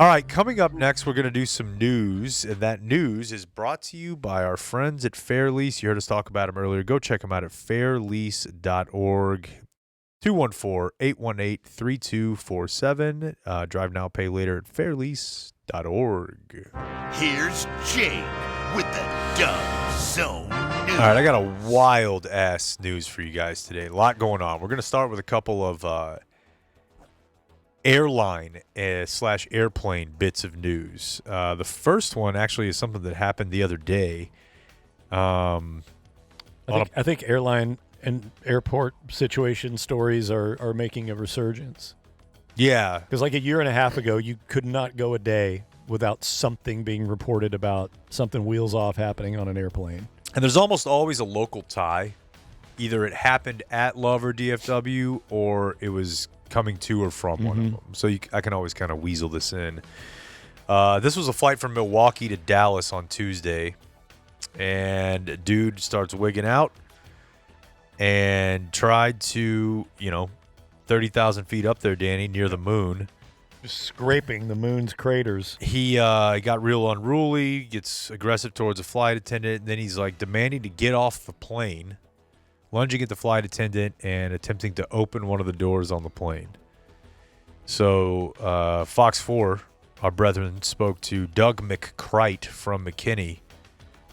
All right, coming up next, we're going to do some news, and that news is brought to you by our friends at Fair Lease. You heard us talk about them earlier. Go check them out at fairlease.org. 214-818-3247. Drive now, pay later at fairlease.org. Here's Jake with the Dumb Zone News. All right, I got a wild-ass news for you guys today. A lot going on. We're going to start with a couple of airline/airplane bits of news. The first one actually is something that happened the other day. I think airline and airport situation stories are making a resurgence. Yeah. Because like a year and a half ago, you could not go a day without something being reported about something wheels off happening on an airplane. And there's almost always a local tie. Either it happened at Love or DFW or it was coming to or from one of them. So I can always kind of weasel this in. This was a flight from Milwaukee to Dallas on Tuesday. And a dude starts wigging out and tried to, 30,000 feet up there, Danny, near the moon. Just scraping the moon's craters. He got real unruly, gets aggressive towards a flight attendant, and then he's like demanding to get off the plane, lunging at the flight attendant and attempting to open one of the doors on the plane. So Fox 4, our brethren, spoke to Doug McCrite from McKinney.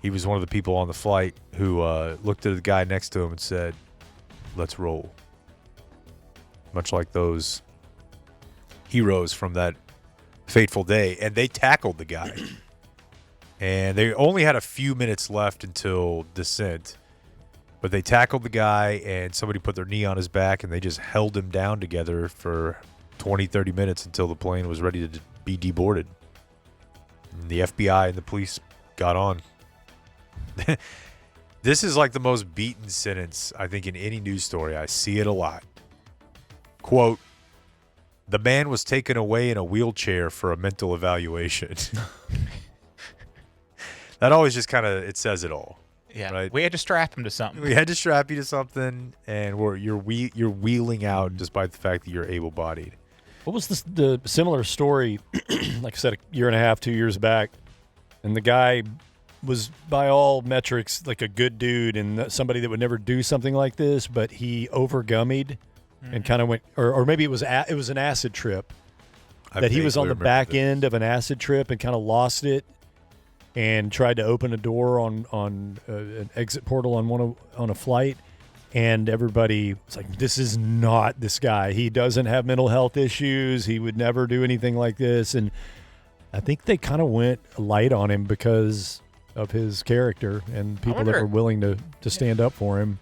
He was one of the people on the flight who looked at the guy next to him and said, "Let's roll." Much like those heroes from that fateful day. And they tackled the guy. And they only had a few minutes left until descent. But they tackled the guy, and somebody put their knee on his back, and they just held him down together for 20, 30 minutes until the plane was ready to be deboarded. And the FBI and the police got on. This is like the most beaten sentence, I think, in any news story. I see it a lot. Quote, "The man was taken away in a wheelchair for a mental evaluation." That always just kind of, it says it all. Yeah, right? We had to strap him to something. We had to strap you to something, and you're wheeling out despite the fact that you're able-bodied. What was the similar story, like I said, a year and a half, 2 years back, and the guy was by all metrics like a good dude and somebody that would never do something like this, but he over-gummied and kind of went, or maybe it was an acid trip, that he was on the back end of an acid trip and kind of lost it and tried to open a door on an exit portal on a flight, and everybody was like, "This is not this guy. He doesn't have mental health issues. He would never do anything like this." And I think they kind of went light on him because of his character and people that were willing to stand up for him.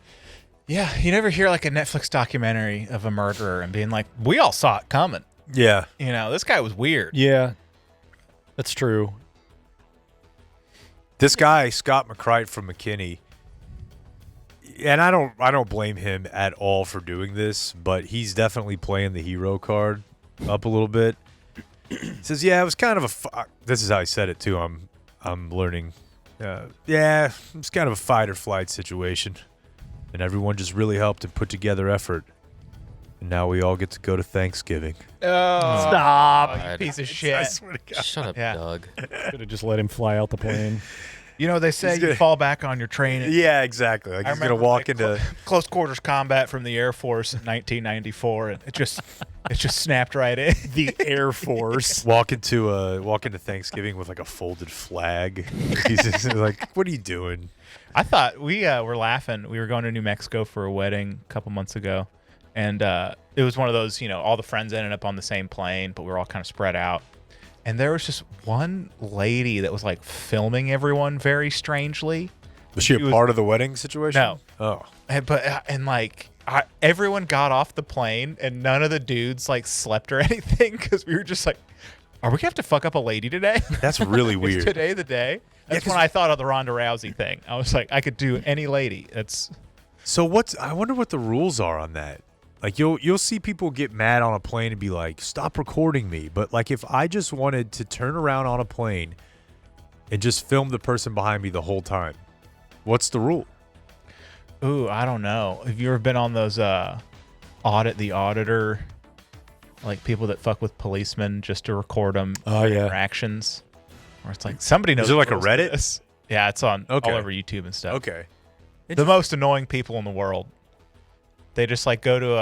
Yeah, you never hear like a Netflix documentary of a murderer and being like, "We all saw it coming." Yeah. This guy was weird. Yeah, that's true. This guy, Scott McCrite from McKinney, and I don't blame him at all for doing this, but he's definitely playing the hero card up a little bit. He says, "Yeah, it was kind of this is how he said it too. I'm learning. Yeah, it was kind of a fight or flight situation, and everyone just really helped and put together effort. And now we all get to go to Thanksgiving." Oh, stop! You piece of shit. I swear to God. Shut up, Yeah. Doug. Could have just let him fly out the plane. They say you fall back on your training. Yeah, exactly. Like he's gonna walk into close quarters combat from the Air Force in 1994, and it just snapped right in. The Air Force. walk into Thanksgiving with like a folded flag. He's just like, "What are you doing?" I thought we were laughing. We were going to New Mexico for a wedding a couple months ago, and it was one of those, all the friends ended up on the same plane, but we were all kind of spread out. And there was just one lady that was like filming everyone very strangely. Was she a part of the wedding situation? No. Oh. Everyone got off the plane and none of the dudes like slept or anything because we were just like, "Are we gonna have to fuck up a lady today?" That's really weird. Is today the day? That's when I thought of the Ronda Rousey thing. I was like, I could do any lady. So I wonder what the rules are on that. Like you'll see people get mad on a plane and be like, "Stop recording me." But like if I just wanted to turn around on a plane and just film the person behind me the whole time, what's the rule? Ooh, I don't know. Have you ever been on those Audit the Auditor like people that fuck with policemen just to record them Oh, yeah. interactions. Where it's like somebody knows. Is it like the a rules to Reddit? this. Yeah, it's on Okay. all over YouTube and stuff. Okay. The most annoying people in the world. They just like go to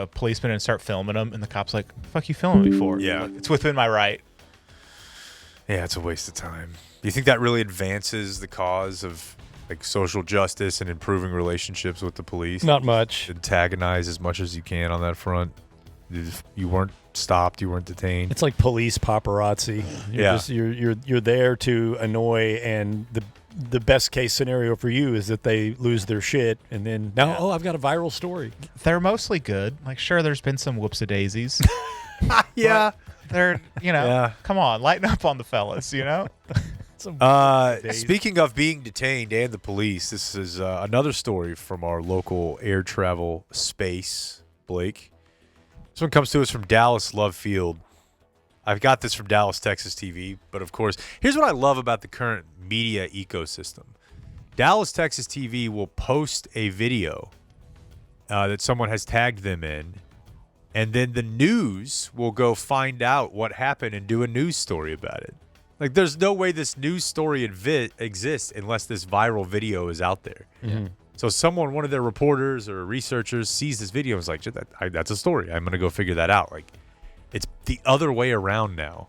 a policeman and start filming them, and the cop's like, "Fuck you, filming me for?" Yeah. Like, it's within my right. Yeah, it's a waste of time. Do you think that really advances the cause of like social justice and improving relationships with the police? Not much. Antagonize as much as you can on that front. If you weren't stopped, you weren't detained. It's like police paparazzi. Yeah. You're there to annoy, and the best case scenario for you is that they lose their shit, and then now I've got a viral story. They're mostly good. Like, sure, there's been some whoopsie-daisies. Yeah. They're, Yeah. come on, lighten up on the fellas, Speaking of being detained and the police, this is another story from our local air travel space, Blake. This one comes to us from Dallas Love Field. I've got this from Dallas, Texas TV, but of course, here's what I love about the current media ecosystem. Dallas, Texas TV will post a video that someone has tagged them in, and then the news will go find out what happened and do a news story about it. Like, there's no way this news story exists unless this viral video is out there. Mm-hmm. So someone, one of their reporters or researchers, sees this video and is like, "Shit, that's a story. I'm going to go figure that out." Like, it's the other way around now.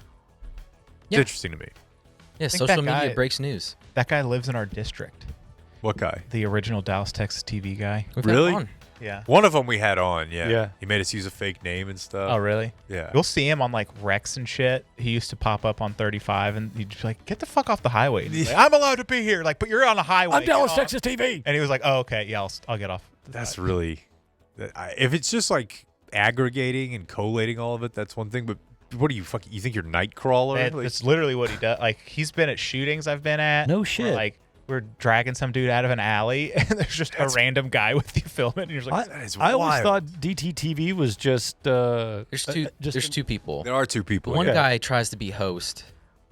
It's Yeah. interesting to me. Yeah, think social that guy- media breaks news. That guy lives in our district. What guy? The original Dallas, Texas TV guy. We've had Really? fun. Yeah. One of them we had on, yeah. Yeah. He made us use a fake name and stuff. Oh, really? Yeah. You'll see him on like Rex and shit. He used to pop up on 35, and he'd just be like, "Get the fuck off the highway!" And he's like, "I'm allowed to be here." Like, but you're on a highway. I'm get Dallas, off. Texas TV. And he was like, "Oh, okay, yeah, I'll get off." That's really, if it's just like aggregating and collating all of it, that's one thing. But what do you fucking? You think you're Nightcrawler? Like, That's literally what he does. Like, he's been at shootings I've been at. No where, shit. like, we're dragging some dude out of an alley, and there's just a random guy with you filming, and you're just like, that is I always wild. thought DTTV was just There's two. just there's two people. There are two people. One yeah. guy tries to be host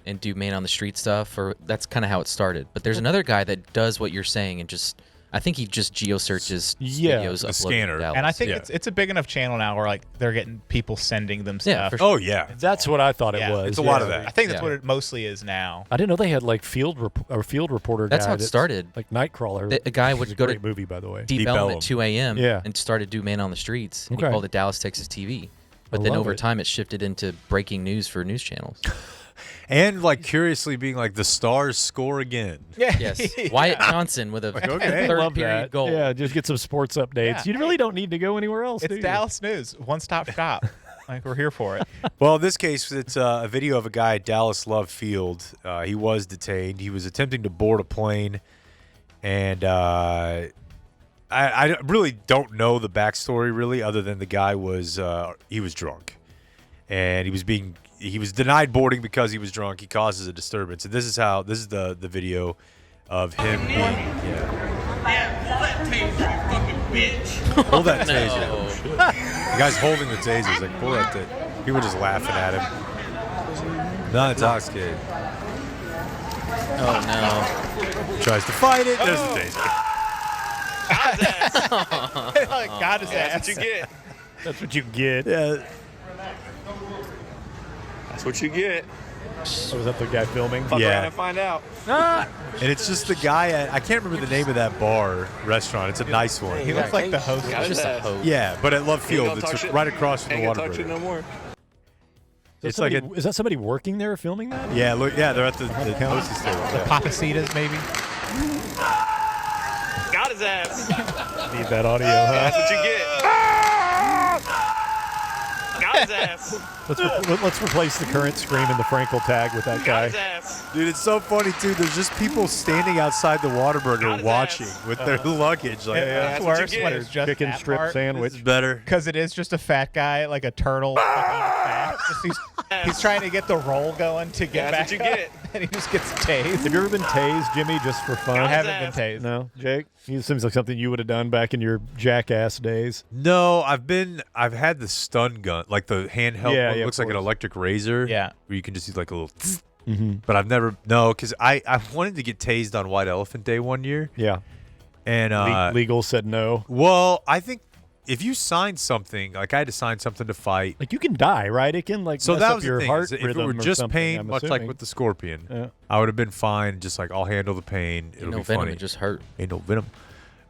and do man on the street stuff, or that's kind of how it started. But there's another guy that does what you're saying and just. I think he just geosearches Yeah, videos the uploaded scanner. to Dallas. and I think Yeah. it's a big enough channel now where like they're getting people sending them Yeah, stuff. for sure. Oh yeah. That's what I thought it Yeah. was. It's a lot of that. I think that's Yeah. what it mostly is now. I didn't know they had like field reporter. That's guy how it that's started. Like Nightcrawler. A guy which would is a go to great movie, by the way. Deep Deep Ellum Ellum. at 2 a.m. Yeah. and started do man on the streets. And Okay. He called it Dallas, Texas TV. But I then love over it. time, it shifted into breaking news for news channels. And like curiously being like, the Stars score again. Yeah. Yes, Wyatt Johnson with a okay. third Love period that. goal. Yeah, just get some sports updates. Yeah. You really don't need to go anywhere else. It's do you? Dallas News, one-stop shop. Like, we're here for it. Well, in this case, it's a video of a guy at Dallas Love Field. He was detained. He was attempting to board a plane, and I really don't know the backstory really, other than the guy was he was drunk, and he was denied boarding because he was drunk. He causes a disturbance, and this is the video of him being Pull that taser, you fucking bitch. pull that taser. The guy's holding the taser. He's like, pull that taser. People just laughing at him. Not intoxicated. Oh Tries to fight it. There's the taser. Like, God is ass. That's what you get. That's what you get. Yeah. That's what you get. Oh, was that the guy filming? Fuck Yeah. around and find out. And it's just the guy at, I can't remember the name of that restaurant. It's a nice one. He looks like the host. Got no! his Just a ass. host. Yeah, but at Love Ain't Field, gonna talk it's shit. right across from Ain't the gonna water talk shit bridge. no more. It's like Is that somebody working there filming that? yeah, look, yeah, they're at the hostess table. The Papacitas, maybe. Got his ass. Need that audio, huh? That's what you get. Got his ass. Let's replace the current scream and the Frankel tag with that Got his guy. ass. Dude, it's so funny too. There's just people standing outside the Got Whataburger his watching ass. with their luggage. Like, It's that's what you worse get. when it's just Chicken that strip part. sandwich. it's better. Because it is just a fat guy, like a turtle. fucking fat. Just he's trying to get the roll going to get That's back what you up, get. and he just gets tased. Have you ever been tased, Jimmy, just for fun? I Got his haven't ass. been tased. No, Jake. It seems like something you would have done back in your jackass days. No, I've had the stun gun, like the handheld Yeah, one. yeah, Looks of like an course. electric razor. Yeah. Where you can just use like a little. Mm-hmm. But I've never because I wanted to get tased on White Elephant Day one year, Yeah. and Legal said no. well, I think if you sign something, like I had to sign something to fight. Like you can die, right? It can like So mess that up was your the thing. heart Is if it rhythm were or just something, pain, I'm much like assuming. with the scorpion, Yeah. I would have been fine. Just like I'll handle the pain. It'll no be venom, funny. it just hurt. Ain't no venom.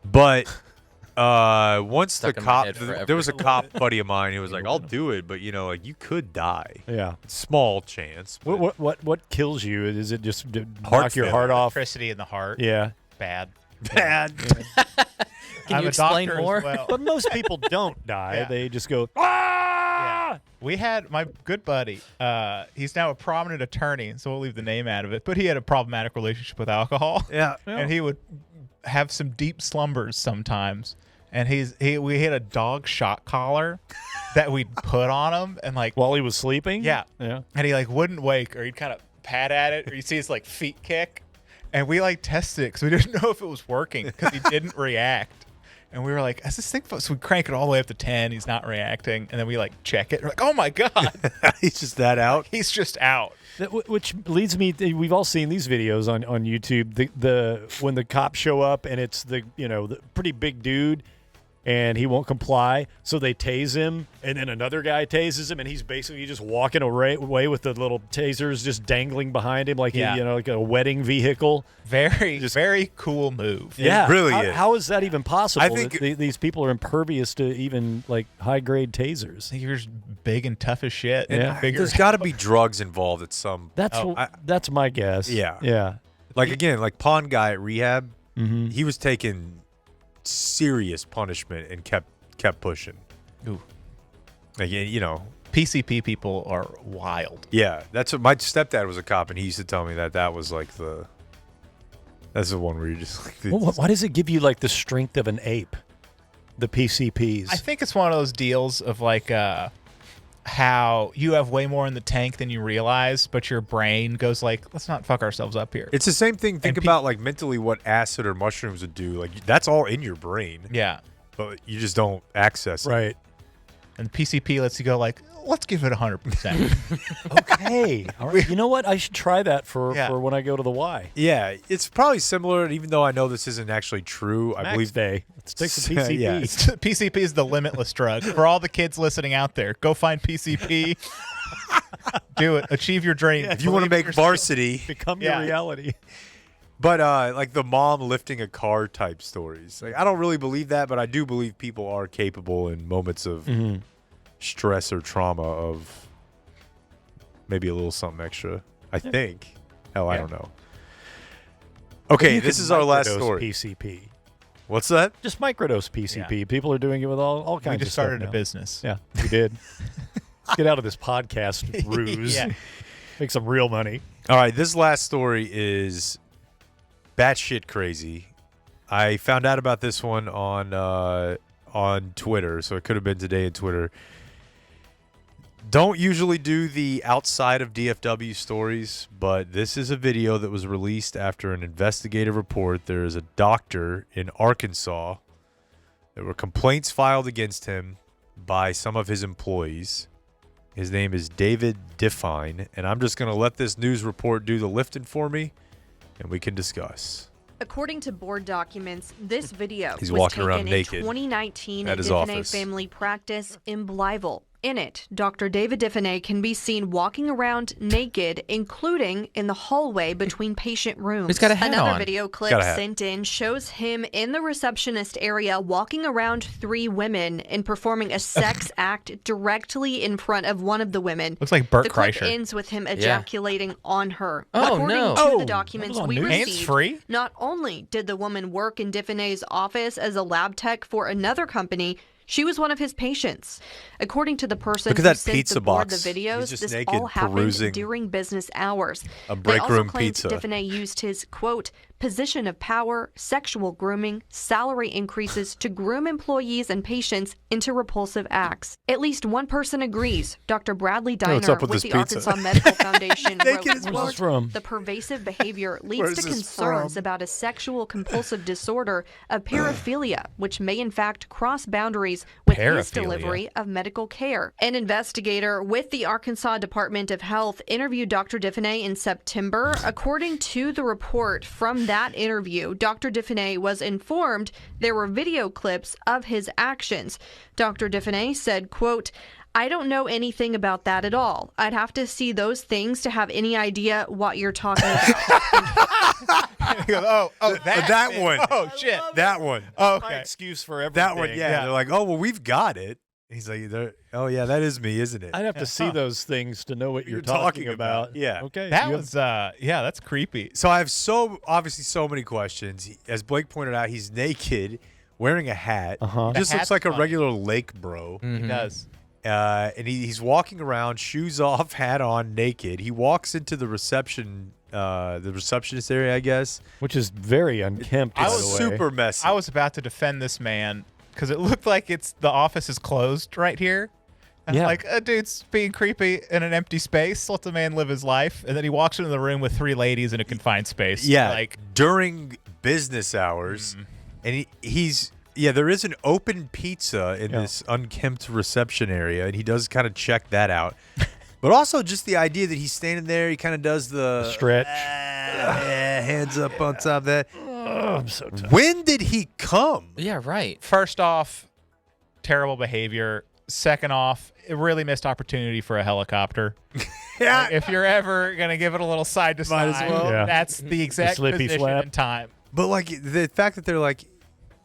But once Stuck the in my cop, head forever. there was a cop buddy of mine. He was like, "I'll do it," but like you could die. Yeah. Small chance. but- What kills you? Is it just to Heart knock your failure. heart off? Electricity in the heart. Yeah. Bad. Bad. Can I'm you a explain doctor as more? well. But most people don't die. Yeah. They just go, ah! We had my good buddy. He's now a prominent attorney, so we'll leave the name out of it. But he had a problematic relationship with alcohol. Yeah. And he would have some deep slumbers sometimes. And we had a dog shot collar that we'd put on him, and like While he was sleeping? Yeah. Yeah. and he like wouldn't wake, or he'd kind of pat at it, or you see his like feet kick, and we like tested it because we didn't know if it was working because he didn't react. And we were like, "Is this thing?" So we crank it all the way up to 10. He's not reacting, and then we like check it. We're like, "Oh my god, He's just that out. he's just out." Which leads me to, we've all seen these videos on YouTube. The when the cops show up and it's the pretty big dude and he won't comply, so they tase him, and then another guy tases him, and he's basically just walking away with the little tasers just dangling behind him like like a wedding vehicle. Very cool move. Yeah, really how, is. how is that even possible? I think- that these people are impervious to even like high grade tasers. You're just big and tough as shit. Yeah. And figure There's got to be drugs involved at some. That's my guess. Yeah. Yeah. Like again, like pawn guy at rehab, Mm-hmm. he was taking serious punishment and kept pushing. Ooh. Like PCP people are wild. yeah. That's what my stepdad was a cop, and he used to tell me that was like that's the one where you just like. Well, why does it give you like the strength of an ape? The PCPs. I think it's one of those deals of like how you have way more in the tank than you realize, but your brain goes like, let's not fuck ourselves up here. It's the same thing. Think And about like mentally what acid or mushrooms would do. Like that's all in your brain, Yeah. but you just don't access it. right. And the PCP lets you go like, let's give it 100%. Okay. All right. You know what? I should try that for when I go to the Y. Yeah, it's probably similar. Even though I know this isn't actually true, I Max believe Day. Let's take some Yeah, PCP. yeah. PCP is the limitless drug. For all the kids listening out there, go find PCP. Do it. Achieve your dream. if you want to make varsity. Become Yeah. your reality. But like the mom lifting a car type stories. Like I don't really believe that, but I do believe people are capable in moments of stress or trauma of maybe a little something extra. I think. Hell, I don't know. Okay, You this could is our last microdose story. PCP. What's that? Just microdose PCP. Yeah. People are doing it with all kinds We of just stuff started a now. business. Yeah, we did. Let's get out of this podcast ruse. Yeah. Make some real money. All right, this last story is batshit crazy. I found out about this one on Twitter, so it could have been today on Twitter. Don't usually do the outside of DFW stories, but this is a video that was released after an investigative report. There is a doctor in Arkansas. There were complaints filed against him by some of his employees. His name is David Define, and I'm just going to let this news report do the lifting for me, and we can discuss. According to board documents, this video He's was walking taken around in naked 2019 at at his Diffine office. Family Practice in Blytheville. In it, Dr. David Diffine can be seen walking around naked, including in the hallway between patient rooms. He's got a hat Another on. video clip Got a hat. sent in shows him in the receptionist area walking around 3 women and performing a sex act directly in front of one of the women. Looks like Bert The clip Kreischer. ends with him ejaculating on her. Oh, According no. to Oh, the documents that was on we news. received, Hands-free? not only did the woman work in Diffine's office as a lab tech for another company, she was one of his patients. According to the person Look at who that sent pizza the board box. the videos, He's just this naked, all happened perusing during business hours. a They break also room claimed pizza. Diffine used his, quote, position of power, sexual grooming, salary increases to groom employees and patients into repulsive acts. At least one person agrees. Dr. Bradley what's Diner up with with this the pizza? Arkansas Medical Foundation wrote, Naked as Where's quote, this from? the pervasive behavior leads Where's to this concerns from? about a sexual compulsive disorder of paraphilia, which may in fact cross boundaries with his Paraphilia. delivery of medical care. An investigator with the Arkansas Department of Health interviewed Dr. Diffine in September. According to the report from that interview, Dr. Definay was informed there were video clips of his actions. Dr. Definay said, quote, "I don't know anything about that at all. I'd have to see those things to have any idea what you're talking about." He goes, that one. Oh, shit. That one. Oh, My okay. excuse for everything. That one, yeah. They're like, oh, well, we've got it. He's like, oh, yeah, that is me, isn't it? I'd have to see those things to know what you're talking talking about. Yeah. Okay. That you was, that's creepy. So I have obviously so many questions. As Blake pointed out, he's naked, wearing a hat. Uh-huh. He just The looks hat's like a funny. regular lake bro. He does. And he's walking around, shoes off, hat on, naked. He walks into the receptionist area, I guess. Which is very unkempt. I by was the way. super messy. I was about to defend this man because it looked like the office is closed right here. And Yeah. like, a dude's being creepy in an empty space. Let the man live his life. And then he walks into the room with 3 ladies in a confined space. Yeah, Like, during business hours, and he's there is an open pizza in this unkempt reception area, and he does kind of check that out. But also just the idea that he's standing there, he kind of does the Stretch. hands up on top of that. Oh, I'm so tired. When did he come? Yeah, right. first off, terrible behavior. Second off, a really missed opportunity for a helicopter. Yeah, If you're ever going to give it a little side to Might side, as well. Yeah. that's the exact slippy position flap. and time. but like the fact that they're like,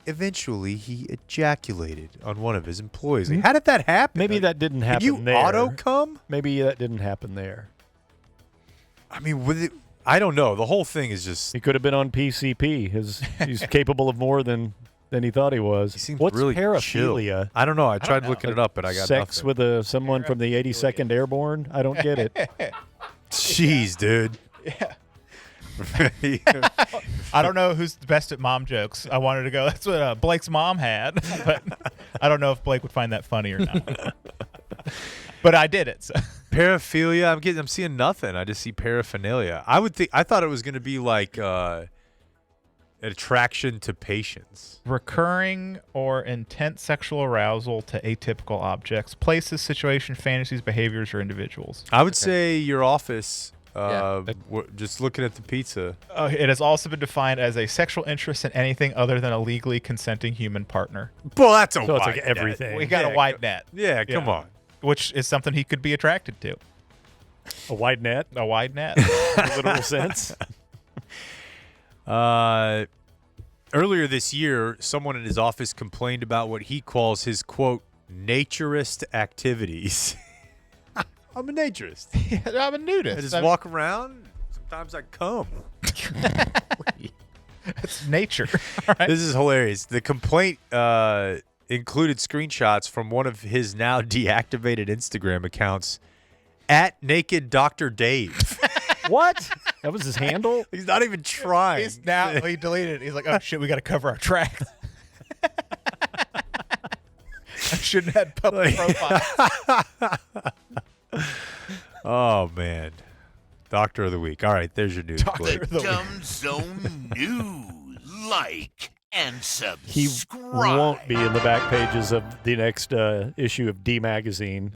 eventually he ejaculated on one of his employees. Like, how did that happen? Maybe Like, that didn't did happen you there. auto come? Maybe that didn't happen there. I mean, with it, I don't know. The whole thing is just. He could have been on PCP. He's capable of more than he thought he was. He seems What's really paraphilia? chill. I don't know. I tried know. looking it up, but I got Sex nothing. with someone from the 82nd Airborne? I don't get it. Jeez, dude. Yeah. I don't know who's the best at mom jokes. I wanted to go, that's what Blake's mom had. But I don't know if Blake would find that funny or not. But I did it. So. Paraphilia. I'm seeing nothing. I just see paraphernalia. I thought it was going to be like an attraction to patients. Recurring or intense sexual arousal to atypical objects, places, situations, fantasies, behaviors, or individuals. I would say your office. Yeah. Just looking at the pizza. It has also been defined as a sexual interest in anything other than a legally consenting human partner. Well, that's a So it's wide like net. everything. We got Yeah, a wide net, Yeah, come on. which is something he could be attracted to. A wide net, A wide net. in a literal sense. Earlier this year, someone in his office complained about what he calls his, quote, naturist activities. I'm a naturist. I'm a nudist. I just walk around. Sometimes I come. It's nature. All right. This is hilarious. The complaint included screenshots from one of his now deactivated Instagram accounts, @Naked Dr. Dave. What? That was his handle? He's not even trying. He deleted it. He's like, oh shit, we got to cover our tracks. I shouldn't have had public profile. Oh, man. Doctor of the week. All right, there's your news. Doctor Blake. of the Dumb Zone News. Like and He subscribe. won't be in the back pages of the next issue of D Magazine.